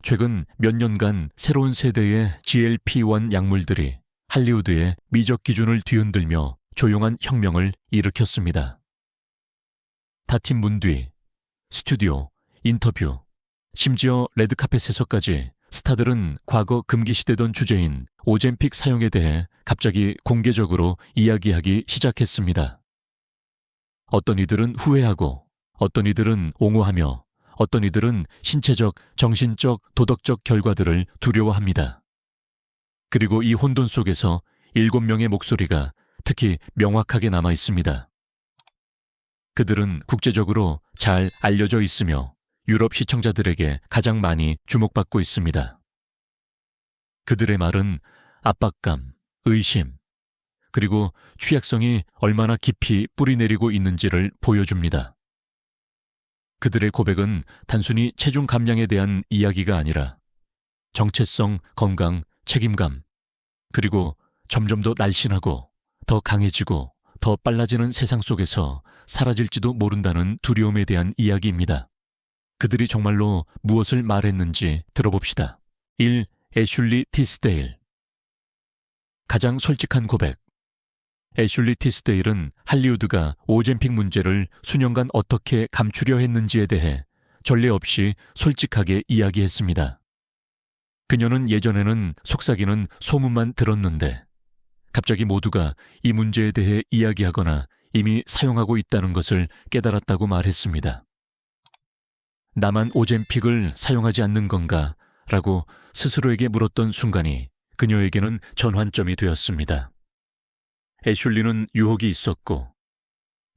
최근 몇 년간 새로운 세대의 GLP-1 약물들이 할리우드의 미적 기준을 뒤흔들며 조용한 혁명을 일으켰습니다. 닫힌 문 뒤, 스튜디오, 인터뷰, 심지어 레드카펫에서까지 스타들은 과거 금기시되던 주제인 오젬픽 사용에 대해 갑자기 공개적으로 이야기하기 시작했습니다. 어떤 이들은 후회하고, 어떤 이들은 옹호하며, 어떤 이들은 신체적, 정신적, 도덕적 결과들을 두려워합니다. 그리고 이 혼돈 속에서 7명의 목소리가 특히 명확하게 남아 있습니다. 그들은 국제적으로 잘 알려져 있으며 유럽 시청자들에게 가장 많이 주목받고 있습니다. 그들의 말은 압박감, 의심, 그리고 취약성이 얼마나 깊이 뿌리내리고 있는지를 보여줍니다. 그들의 고백은 단순히 체중 감량에 대한 이야기가 아니라 정체성, 건강, 책임감, 그리고 점점 더 날씬하고 더 강해지고 더 빨라지는 세상 속에서 사라질지도 모른다는 두려움에 대한 이야기입니다. 그들이 정말로 무엇을 말했는지 들어봅시다. 1. 애슐리 티스데일. 가장 솔직한 고백. 애슐리 티스데일은 할리우드가 오젬픽 문제를 수년간 어떻게 감추려 했는지에 대해 전례 없이 솔직하게 이야기했습니다. 그녀는 예전에는 속삭이는 소문만 들었는데 갑자기 모두가 이 문제에 대해 이야기하거나 이미 사용하고 있다는 것을 깨달았다고 말했습니다. 나만 오젬픽을 사용하지 않는 건가? 라고 스스로에게 물었던 순간이 그녀에게는 전환점이 되었습니다. 애슐리는 유혹이 있었고,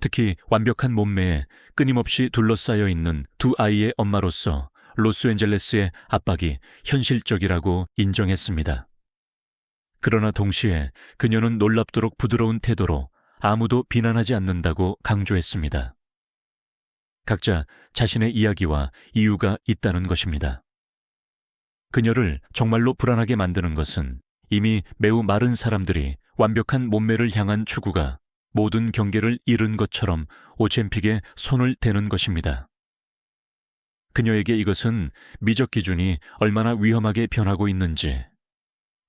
특히 완벽한 몸매에 끊임없이 둘러싸여 있는 두 아이의 엄마로서 로스앤젤레스의 압박이 현실적이라고 인정했습니다. 그러나 동시에 그녀는 놀랍도록 부드러운 태도로 아무도 비난하지 않는다고 강조했습니다. 각자 자신의 이야기와 이유가 있다는 것입니다. 그녀를 정말로 불안하게 만드는 것은 이미 매우 마른 사람들이 완벽한 몸매를 향한 추구가 모든 경계를 잃은 것처럼 오젬픽에 손을 대는 것입니다. 그녀에게 이것은 미적 기준이 얼마나 위험하게 변하고 있는지,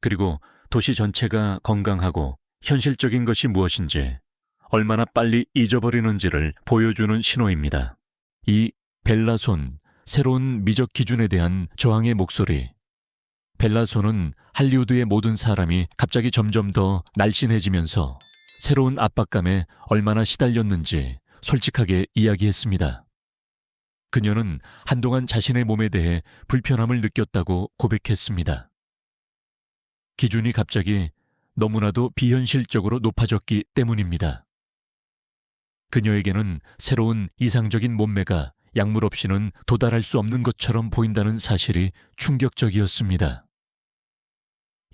그리고 도시 전체가 건강하고 현실적인 것이 무엇인지 얼마나 빨리 잊어버리는지를 보여주는 신호입니다. 이 벨라손, 새로운 미적 기준에 대한 저항의 목소리. 벨라손은 할리우드의 모든 사람이 갑자기 점점 더 날씬해지면서 새로운 압박감에 얼마나 시달렸는지 솔직하게 이야기했습니다. 그녀는 한동안 자신의 몸에 대해 불편함을 느꼈다고 고백했습니다. 기준이 갑자기 너무나도 비현실적으로 높아졌기 때문입니다. 그녀에게는 새로운 이상적인 몸매가 약물 없이는 도달할 수 없는 것처럼 보인다는 사실이 충격적이었습니다.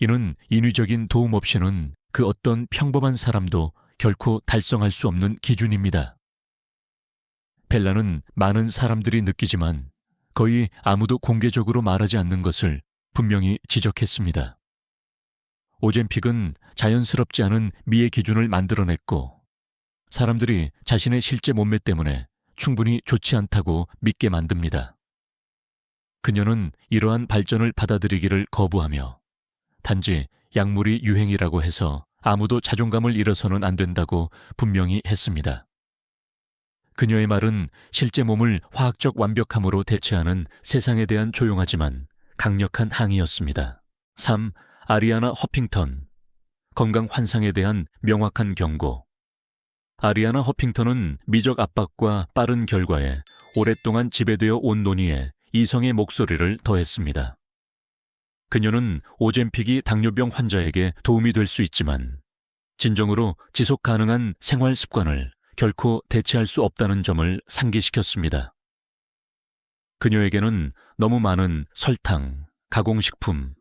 이는 인위적인 도움 없이는 그 어떤 평범한 사람도 결코 달성할 수 없는 기준입니다. 벨라는 많은 사람들이 느끼지만 거의 아무도 공개적으로 말하지 않는 것을 분명히 지적했습니다. 오젬픽은 자연스럽지 않은 미의 기준을 만들어냈고 사람들이 자신의 실제 몸매 때문에 충분히 좋지 않다고 믿게 만듭니다. 그녀는 이러한 발전을 받아들이기를 거부하며 단지 약물이 유행이라고 해서 아무도 자존감을 잃어서는 안 된다고 분명히 했습니다. 그녀의 말은 실제 몸을 화학적 완벽함으로 대체하는 세상에 대한 조용하지만 강력한 항의였습니다. 3. 아리아나 허핑턴. 건강 환상에 대한 명확한 경고. 아리아나 허핑턴은 미적 압박과 빠른 결과에 오랫동안 지배되어 온 논의에 이성의 목소리를 더했습니다. 그녀는 오젬픽이 당뇨병 환자에게 도움이 될 수 있지만 진정으로 지속 가능한 생활 습관을 결코 대체할 수 없다는 점을 상기시켰습니다. 그녀에게는 너무 많은 설탕, 가공식품,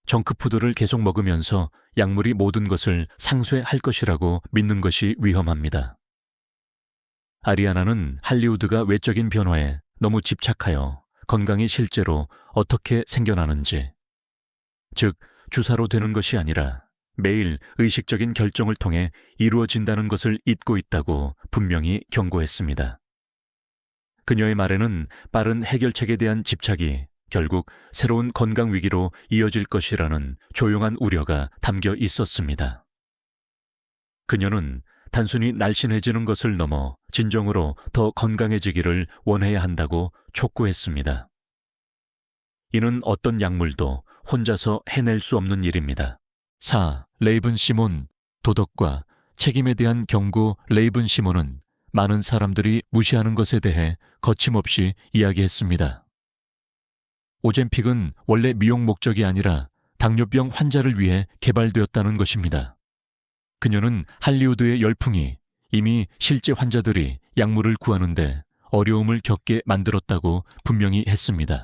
정크푸드를 계속 먹으면서 약물이 모든 것을 상쇄할 것이라고 믿는 것이 위험합니다. 아리아나는 할리우드가 외적인 변화에 너무 집착하여 건강이 실제로 어떻게 생겨나는지, 즉 주사로 되는 것이 아니라 매일 의식적인 결정을 통해 이루어진다는 것을 잊고 있다고 분명히 경고했습니다. 그녀의 말에는 빠른 해결책에 대한 집착이 결국 새로운 건강 위기로 이어질 것이라는 조용한 우려가 담겨 있었습니다. 그녀는 단순히 날씬해지는 것을 넘어 진정으로 더 건강해지기를 원해야 한다고 촉구했습니다. 이는 어떤 약물도 혼자서 해낼 수 없는 일입니다. 4. 레이븐 시몬, 도덕과 책임에 대한 경고. 레이븐 시몬은 많은 사람들이 무시하는 것에 대해 거침없이 이야기했습니다. 오젬픽은 원래 미용 목적이 아니라 당뇨병 환자를 위해 개발되었다는 것입니다. 그녀는 할리우드의 열풍이 이미 실제 환자들이 약물을 구하는데 어려움을 겪게 만들었다고 분명히 했습니다.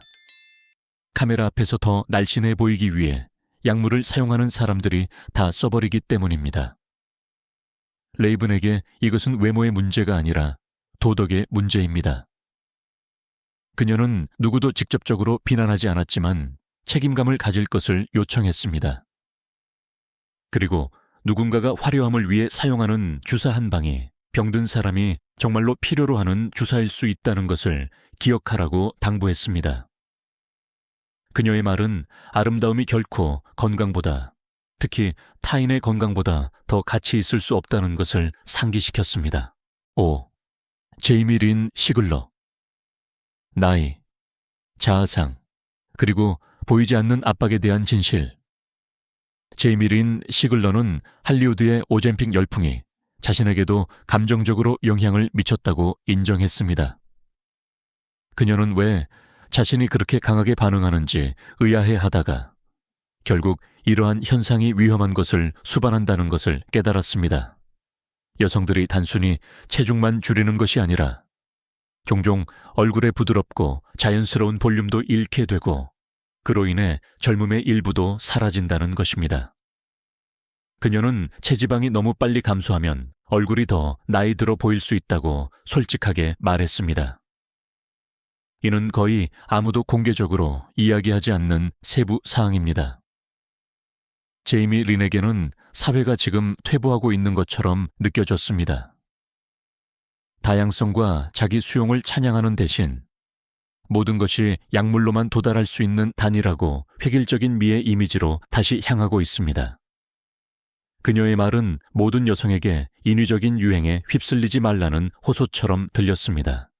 카메라 앞에서 더 날씬해 보이기 위해 약물을 사용하는 사람들이 다 써버리기 때문입니다. 레이븐에게 이것은 외모의 문제가 아니라 도덕의 문제입니다. 그녀는 누구도 직접적으로 비난하지 않았지만 책임감을 가질 것을 요청했습니다. 그리고 누군가가 화려함을 위해 사용하는 주사 한 방이 병든 사람이 정말로 필요로 하는 주사일 수 있다는 것을 기억하라고 당부했습니다. 그녀의 말은 아름다움이 결코 건강보다, 특히 타인의 건강보다 더 가치 있을 수 없다는 것을 상기시켰습니다. 5. 제이미 린 시글러. 나이, 자아상, 그리고 보이지 않는 압박에 대한 진실. 제이미 린 시글러는 할리우드의 오젬픽 열풍이 자신에게도 감정적으로 영향을 미쳤다고 인정했습니다. 그녀는 왜 자신이 그렇게 강하게 반응하는지 의아해하다가 결국 이러한 현상이 위험한 것을 수반한다는 것을 깨달았습니다. 여성들이 단순히 체중만 줄이는 것이 아니라 종종 얼굴의 부드럽고 자연스러운 볼륨도 잃게 되고 그로 인해 젊음의 일부도 사라진다는 것입니다. 그녀는 체지방이 너무 빨리 감소하면 얼굴이 더 나이 들어 보일 수 있다고 솔직하게 말했습니다. 이는 거의 아무도 공개적으로 이야기하지 않는 세부 사항입니다. 제이미 린에게는 사회가 지금 퇴보하고 있는 것처럼 느껴졌습니다. 다양성과 자기 수용을 찬양하는 대신 모든 것이 약물로만 도달할 수 있는 단일하고 획일적인 미의 이미지로 다시 향하고 있습니다. 그녀의 말은 모든 여성에게 인위적인 유행에 휩쓸리지 말라는 호소처럼 들렸습니다.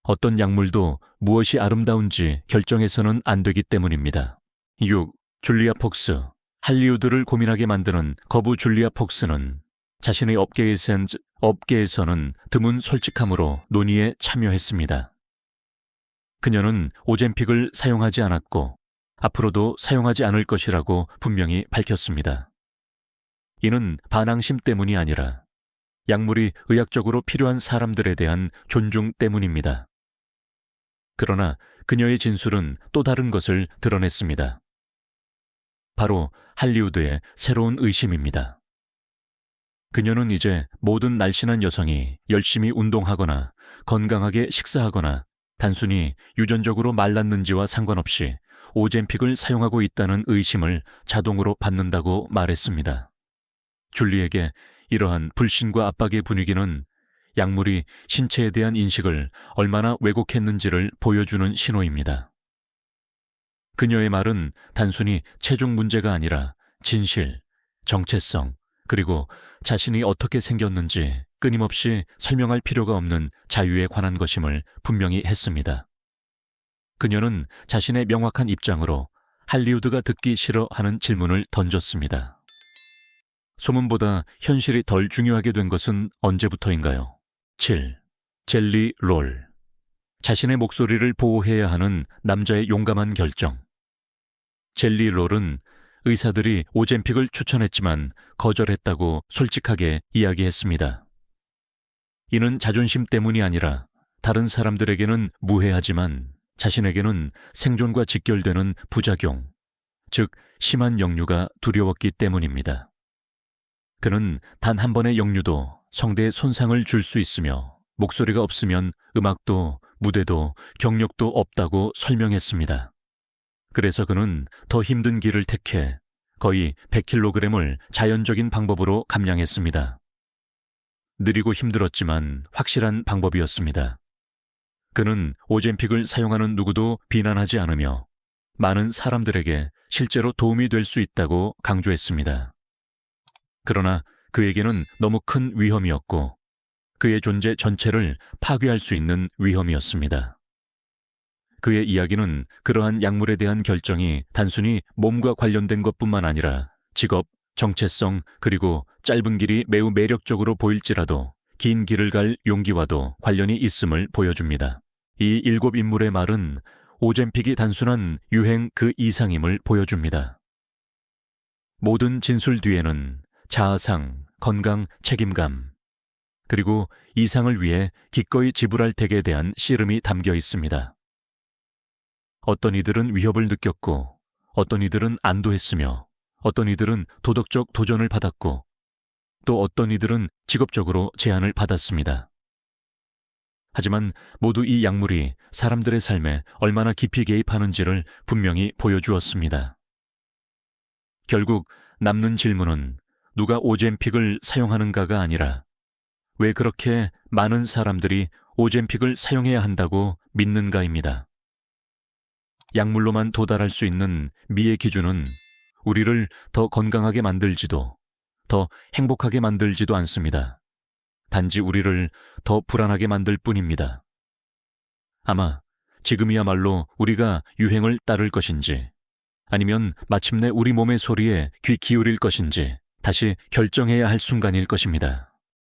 어떤 약물도 무엇이 아름다운지 결정해서는 안 되기 때문입니다. 6. 줄리아 폭스. 할리우드를 고민하게 만드는 거부. 줄리아 폭스는 자신의 업계에서는 드문 솔직함으로 논의에 참여했습니다. 그녀는 오젬픽을 사용하지 않았고 앞으로도 사용하지 않을 것이라고 분명히 밝혔습니다. 이는 반항심 때문이 아니라 약물이 의학적으로 필요한 사람들에 대한 존중 때문입니다. 그러나 그녀의 진술은 또 다른 것을 드러냈습니다. 바로 할리우드의 새로운 의심입니다. 그녀는 이제 모든 날씬한 여성이 열심히 운동하거나 건강하게 식사하거나 단순히 유전적으로 말랐는지와 상관없이 오젬픽을 사용하고 있다는 의심을 자동으로 받는다고 말했습니다. 줄리에게 이러한 불신과 압박의 분위기는 약물이 신체에 대한 인식을 얼마나 왜곡했는지를 보여주는 신호입니다. 그녀의 말은 단순히 체중 문제가 아니라 진실, 정체성, 그리고 자신이 어떻게 생겼는지 끊임없이 설명할 필요가 없는 자유에 관한 것임을 분명히 했습니다. 그녀는 자신의 명확한 입장으로 할리우드가 듣기 싫어하는 질문을 던졌습니다. 소문보다 현실이 덜 중요하게 된 것은 언제부터인가요? 7. 젤리 롤. 자신의 목소리를 보호해야 하는 남자의 용감한 결정. 젤리 롤은 의사들이 오젬픽을 추천했지만 거절했다고 솔직하게 이야기했습니다. 이는 자존심 때문이 아니라 다른 사람들에게는 무해하지만 자신에게는 생존과 직결되는 부작용, 즉 심한 역류가 두려웠기 때문입니다. 그는 단 한 번의 역류도 성대에 손상을 줄 수 있으며 목소리가 없으면 음악도 무대도 경력도 없다고 설명했습니다. 그래서 그는 더 힘든 길을 택해 거의 100kg을 자연적인 방법으로 감량했습니다. 느리고 힘들었지만 확실한 방법이었습니다. 그는 오젬픽을 사용하는 누구도 비난하지 않으며 많은 사람들에게 실제로 도움이 될 수 있다고 강조했습니다. 그러나 그에게는 너무 큰 위험이었고 그의 존재 전체를 파괴할 수 있는 위험이었습니다. 그의 이야기는 그러한 약물에 대한 결정이 단순히 몸과 관련된 것뿐만 아니라 직업, 정체성, 그리고 짧은 길이 매우 매력적으로 보일지라도 긴 길을 갈 용기와도 관련이 있음을 보여줍니다. 이 7인물의 말은 오젬픽이 단순한 유행 그 이상임을 보여줍니다. 모든 진술 뒤에는 자아상, 건강, 책임감, 그리고 이상을 위해 기꺼이 지불할 택에 대한 씨름이 담겨 있습니다. 어떤 이들은 위협을 느꼈고, 어떤 이들은 안도했으며, 어떤 이들은 도덕적 도전을 받았고, 또 어떤 이들은 직업적으로 제한을 받았습니다. 하지만 모두 이 약물이 사람들의 삶에 얼마나 깊이 개입하는지를 분명히 보여주었습니다. 결국 남는 질문은 누가 오젬픽을 사용하는가가 아니라 왜 그렇게 많은 사람들이 오젬픽을 사용해야 한다고 믿는가입니다. 약물로만 도달할 수 있는 미의 기준은 우리를 더 건강하게 만들지도 더 행복하게 만들지도 않습니다. 단지 우리를 더 불안하게 만들 뿐입니다. 아마 지금이야말로 우리가 유행을 따를 것인지 아니면 마침내 우리 몸의 소리에 귀 기울일 것인지 다시 결정해야 할 순간일 것입니다.